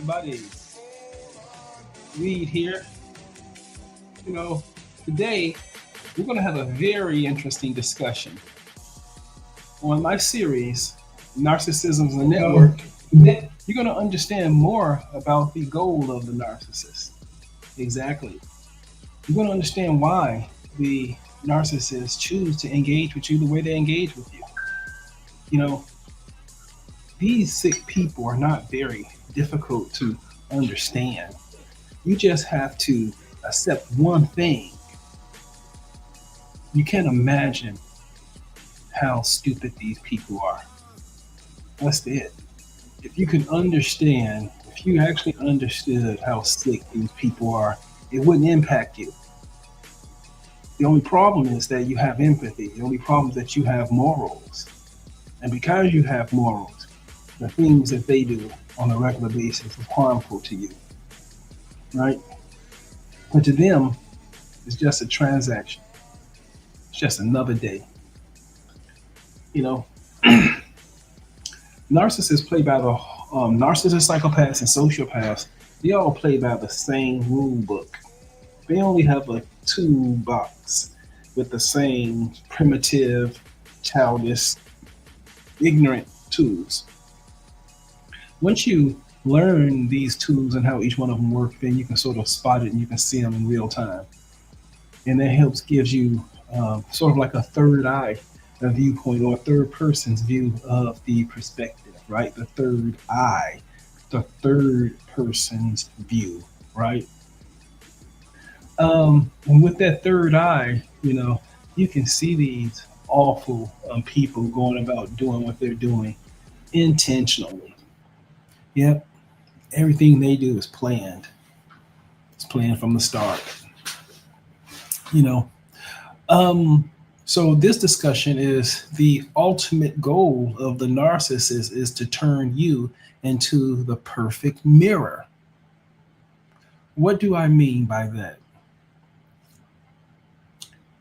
everybody. Reed here. Today we're going to have a very interesting discussion on my series, Narcissism the Network. You're going to understand more about the goal of the narcissist. Exactly. You're going to understand why the narcissists choose to engage with you the way they engage with you. You know, these sick people are not very difficult to understand. You just have to accept one thing. You can't imagine how stupid these people are. That's it. If you can understand, if you actually understood how sick these people are, it wouldn't impact you. The only problem is that you have empathy. The only problem is that you have morals. And because you have morals, the things that they do on a regular basis is harmful to you, right? But to them, it's just a transaction. It's just another day. You know, narcissists play by the narcissists, psychopaths, and sociopaths. They all play by the same rule book. They only have a toolbox with the same primitive, childish, ignorant tools. Once you learn these tools and how each one of them work, then you can sort of spot it and you can see them in real time. And that gives you sort of like a third eye, a viewpoint, or a third person's view of the perspective, right? The third eye, the third person's view, right? And with that third eye, you can see these awful people going about doing what they're doing intentionally. Yep, everything they do is planned. It's planned from the start. You know, so this discussion is the ultimate goal of the narcissist is to turn you into the perfect mirror. What do I mean by that?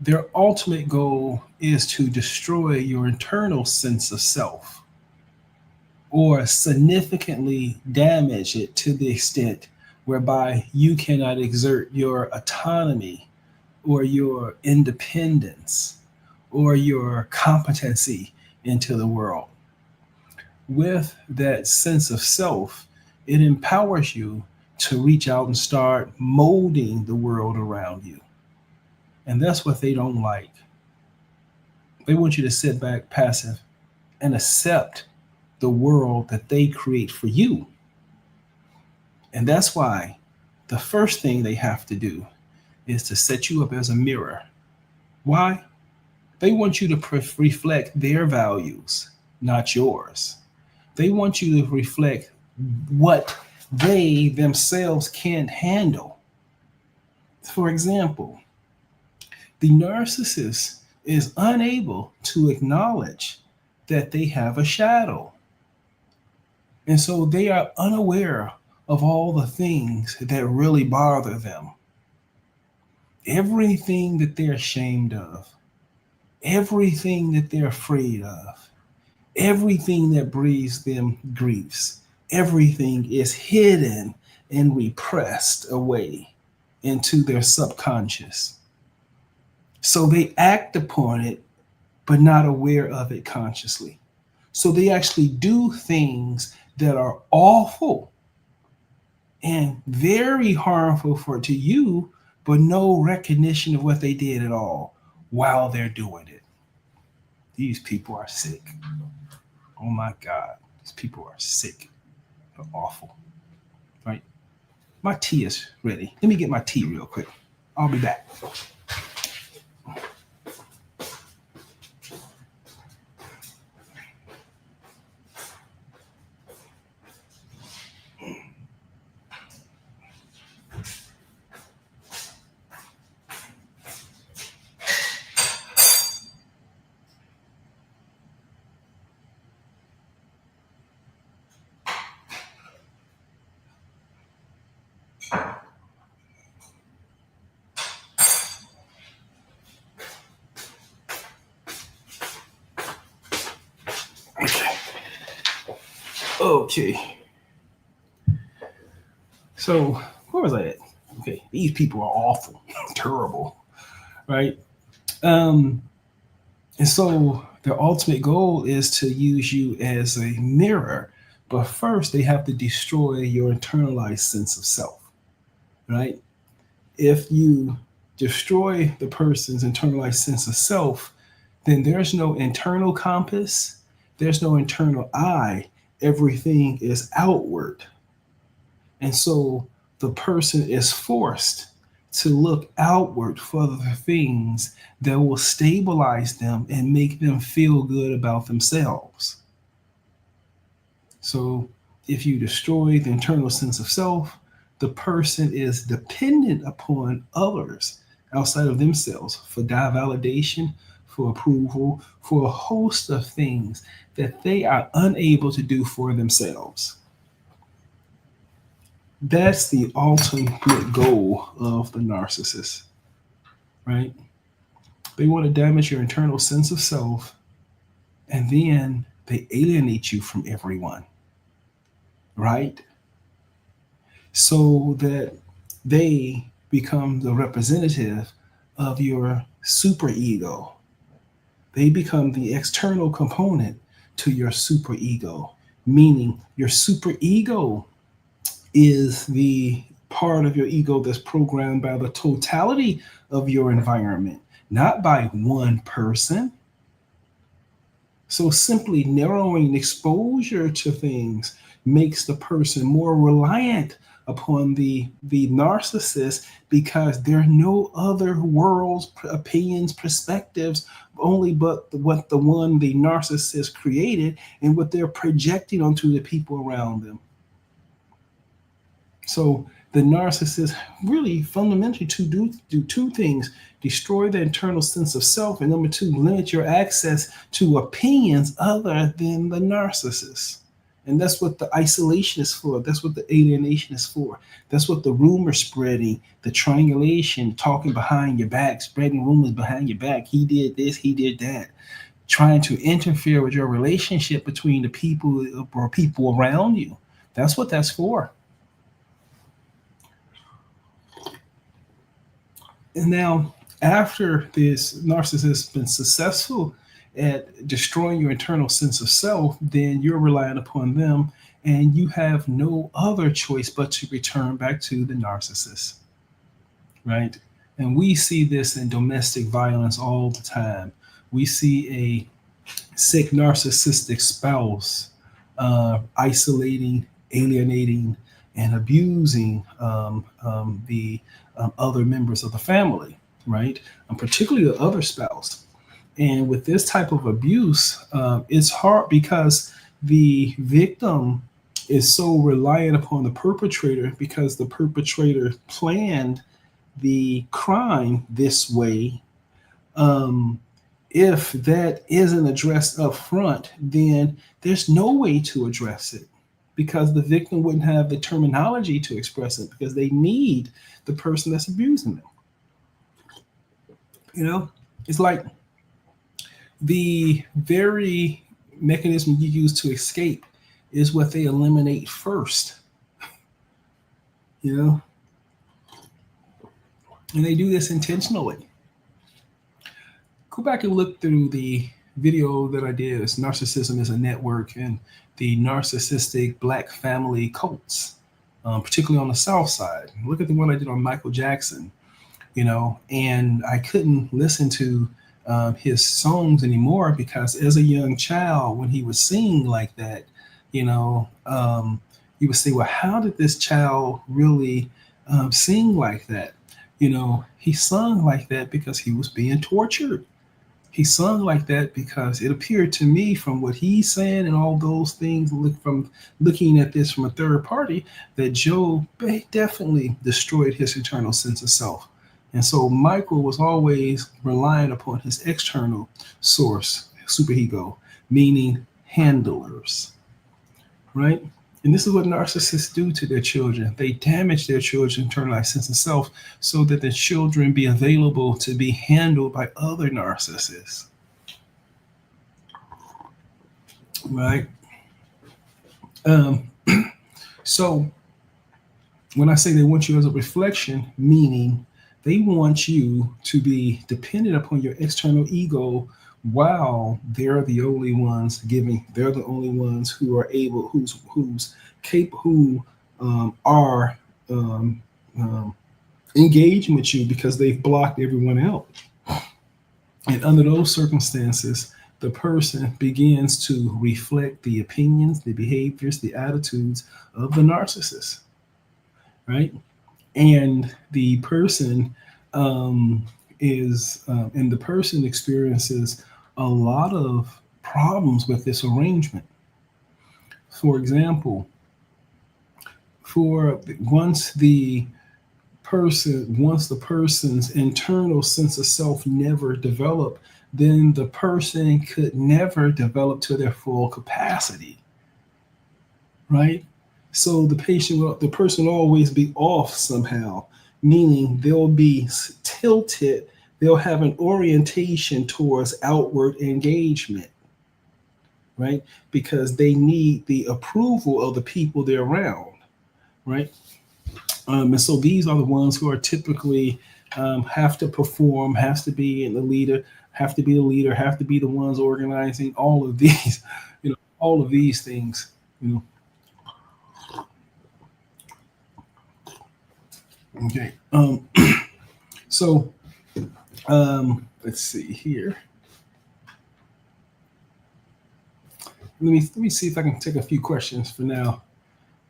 Their ultimate goal is to destroy your internal sense of self or significantly damage it to the extent whereby you cannot exert your autonomy or your independence or your competency into the world. With that sense of self, it empowers you to reach out and start molding the world around you. And that's what they don't like. They want you to sit back passive and accept the world that they create for you. And that's why the first thing they have to do is to set you up as a mirror. Why? They want you to reflect their values, not yours. They want you to reflect what they themselves can't handle. For example, the narcissist is unable to acknowledge that they have a shadow. And so they are unaware of all the things that really bother them. Everything that they're ashamed of, everything that they're afraid of, everything that brings them griefs, everything is hidden and repressed away into their subconscious. So they act upon it, but not aware of it consciously. So they actually do things that are awful and very harmful to you, but no recognition of what they did at all while they're doing it. These people are sick. Oh my God, these people are sick. They're awful, right? My tea is ready. Let me get my tea real quick. I'll be back. Okay. So where was I at? Okay, these people are awful, terrible, right? Um, and so their ultimate goal is to use you as a mirror, but first they have to destroy your internalized sense of self, right? If you destroy the person's internalized sense of self, then there's no internal compass, there's no internal eye. Everything is outward. And so the person is forced to look outward for the things that will stabilize them and make them feel good about themselves. So if you destroy the internal sense of self, the person is dependent upon others outside of themselves for validation, for approval, for a host of things that they are unable to do for themselves. That's the ultimate goal of the narcissist, right? They want to damage your internal sense of self, and then they alienate you from everyone, right? So that they become the representative of your superego. They become the external component to your superego, meaning your superego is the part of your ego that's programmed by the totality of your environment, not by one person. So simply narrowing exposure to things makes the person more reliant upon the narcissist because there are no other worlds, opinions, perspectives, only but what the one the narcissist created and what they're projecting onto the people around them. So the narcissist really fundamentally do two things: destroy the internal sense of self, and number two, limit your access to opinions other than the narcissist. And that's what the isolation is for. That's what the alienation is for. That's what the rumor spreading, the triangulation, talking behind your back, spreading rumors behind your back. He did this, he did that. Trying to interfere with your relationship between the people or people around you. That's what that's for. And now, after this narcissist has been successful at destroying your internal sense of self, then you're relying upon them and you have no other choice but to return back to the narcissist, right? And we see this in domestic violence all the time. We see a sick narcissistic spouse isolating, alienating, and abusing the other members of the family, right? Particularly the other spouse. And with this type of abuse, it's hard because the victim is so reliant upon the perpetrator because the perpetrator planned the crime this way. Um, if that isn't addressed up front, then there's no way to address it because the victim wouldn't have the terminology to express it because they need the person that's abusing them. You know, it's like the very mechanism you use to escape is what they eliminate first. You know, and they do this intentionally. Go back and look through the video that I did. It's Narcissism is a Network and the narcissistic black family cults, particularly on the South Side. Look at the one I did on Michael Jackson, you know, and I couldn't listen to his songs anymore because as a young child, when he was singing like that, you know, you would say, well, how did this child really sing like that? You know, he sung like that because he was being tortured. He sung like that because it appeared to me from what he's saying and all those things, from looking at this from a third party, that Joe definitely destroyed his internal sense of self. And so Michael was always relying upon his external source, superego, meaning handlers, right? And this is what narcissists do to their children. They damage their children's internalized sense of self so that the children be available to be handled by other narcissists. Right? Um, so When I say they want you as a reflection, meaning they want you to be dependent upon your external ego while they're the only ones giving, they're the only ones who are able, who's capable, who are um, um, engaging with you because they've blocked everyone else. And under those circumstances, the person begins to reflect the opinions, the behaviors, the attitudes of the narcissist, right? And the person and the person experiences a lot of problems with this arrangement. For example, for once the person's internal sense of self never developed, then the person could never develop to their full capacity, right? So the person will always be off somehow, meaning they'll be tilted. They'll have an orientation towards outward engagement, right? Because they need the approval of the people they're around, right? And so these are the ones who are typically have to perform, has to be in the leader, have to be the leader, have to be the ones organizing all of these, all of these things, you know. Okay. So let's see here. Let me see if I can take a few questions for now.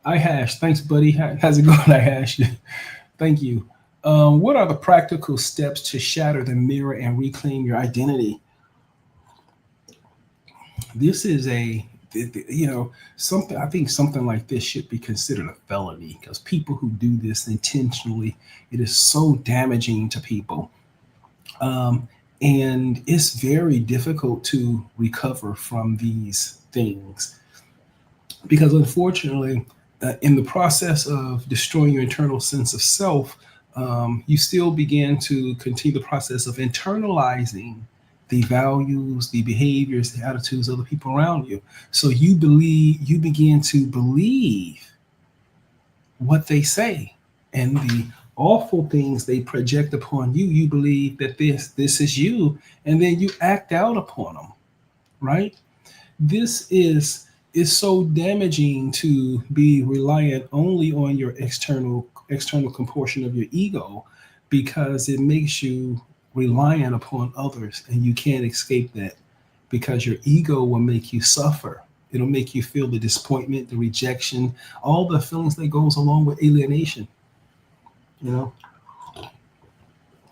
I hash. Thanks, buddy. How's it going? I hash. Thank you. What are the practical steps to shatter the mirror and reclaim your identity? This is something. I think something like this should be considered a felony because people who do this intentionally, it is so damaging to people. And it's very difficult to recover from these things because, unfortunately, in the process of destroying your internal sense of self, you still begin to continue the process of internalizing the values, the behaviors, the attitudes of the people around you. So you begin to believe what they say and the awful things they project upon you. You believe that this is you, and then you act out upon them, right? This is so damaging to be reliant only on your external comportion of your ego, because it makes you reliant upon others, and you can't escape that because your ego will make you suffer. It'll make you feel the disappointment, the rejection, all the feelings that goes along with alienation, you know.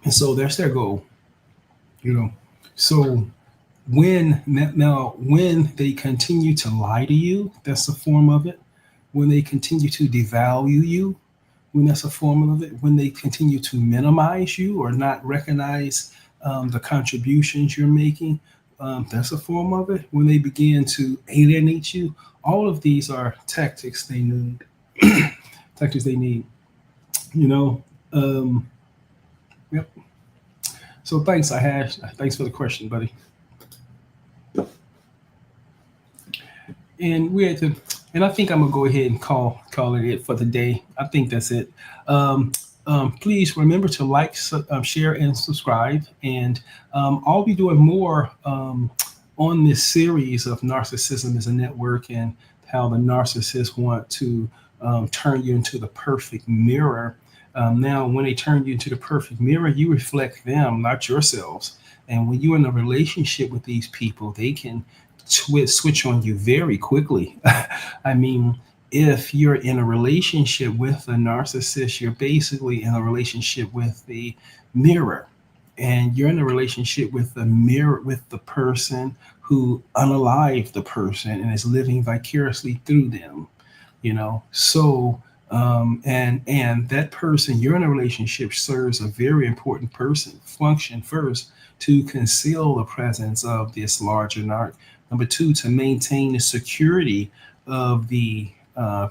And so that's their goal, you know. So when they continue to lie to you, that's a form of it. When they continue to devalue you, when that's a form of it. When they continue to minimize you or not recognize the contributions you're making, that's a form of it. When they begin to alienate you, all of these are tactics they need. Tactics they need. You know. Yep. So thanks, Thanks for the question, buddy. And we had to, and I think I'm gonna go ahead and call it for the day. I think that's it. Please remember to like, share, and subscribe. And I'll be doing more on this series of narcissism as a network and how the narcissists want to turn you into the perfect mirror. Now, when they turn you into the perfect mirror, you reflect them, not yourselves. And when you're in a relationship with these people, they can switch on you very quickly. I mean, if you're in a relationship with a narcissist, you're basically in a relationship with the mirror, and you're in a relationship with the mirror, with the person who unalived the person and is living vicariously through them, you know. So and that person you're in a relationship serves a very important function. First, to conceal the presence of this larger narc. Number two, to maintain the security of the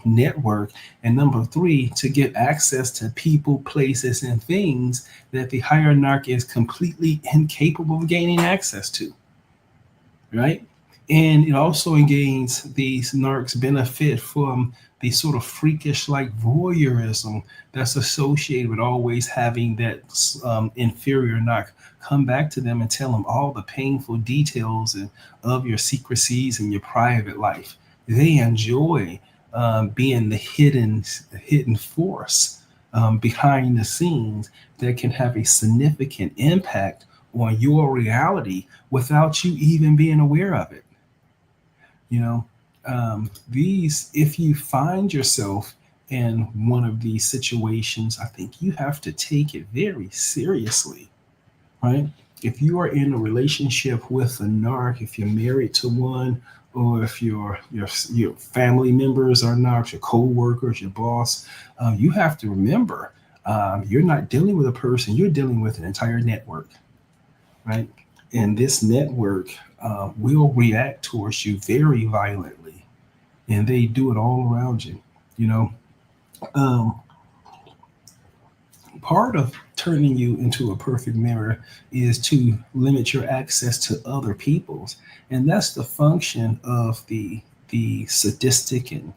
network. And number three, to get access to people, places, and things that the higher narc is completely incapable of gaining access to. Right? And it also gains these narcs benefit from the sort of freakish like voyeurism that's associated with always having that inferior narc come back to them and tell them all the painful details of your secrecies and your private life. They enjoy being the hidden force behind the scenes that can have a significant impact on your reality without you even being aware of it. You know, these, if you find yourself in one of these situations, I think you have to take it very seriously, right? If you are in a relationship with a narc, if you're married to one, or if your family members are narcs, your co-workers, your boss, you have to remember you're not dealing with a person, you're dealing with an entire network, right? And this network will react towards you very violently, and they do it all around you. You know, um, part of turning you into a perfect mirror is to limit your access to other people's, and that's the function of the sadistic and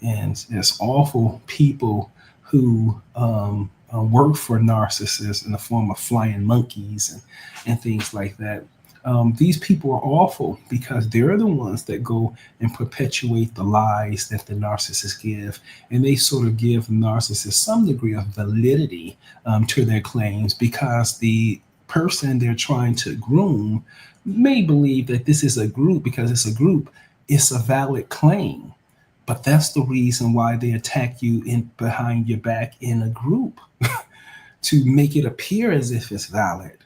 it's awful people who work for narcissists in the form of flying monkeys and things like that. These people are awful because they're the ones that go and perpetuate the lies that the narcissists give, and they sort of give the narcissist some degree of validity to their claims because the person they're trying to groom may believe that this is a group because it's a group, it's a valid claim. But that's the reason why they attack you in behind your back in a group to make it appear as if it's valid.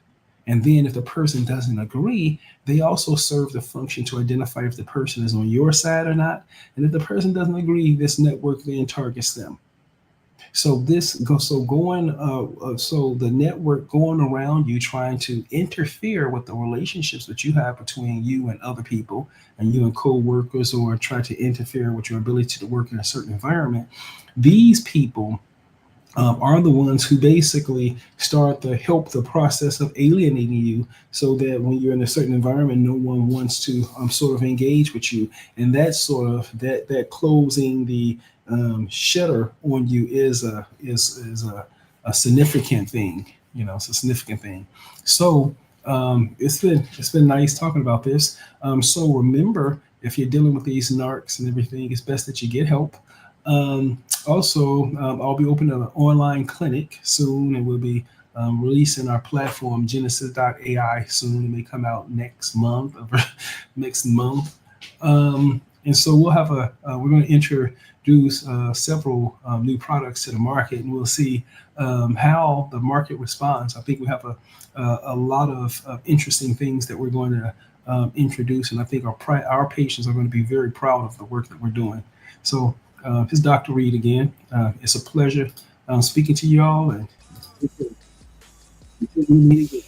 And then if the person doesn't agree, they also serve the function to identify if the person is on your side or not. And if the person doesn't agree, this network then targets them. So this goes so going so the network going around you trying to interfere with the relationships that you have between you and other people and you and co-workers, or try to interfere with your ability to work in a certain environment. These people are the ones who basically start to help the process of alienating you, so that when you're in a certain environment, no one wants to sort of engage with you. And that sort of that closing the shutter on you is a significant thing. You know, it's a significant thing. So it's been nice talking about this. So remember, if you're dealing with these narcs and everything, it's best that you get help. Also, I'll be opening an online clinic soon, and we'll be releasing our platform Genesis.ai soon. It may come out next month or next month. And so we're going to introduce several new products to the market, and we'll see how the market responds. I think we have a lot of interesting things that we're going to introduce, and I think our patients are going to be very proud of the work that we're doing. So it's Dr. Reed again. It's a pleasure speaking to y'all, and we meet again.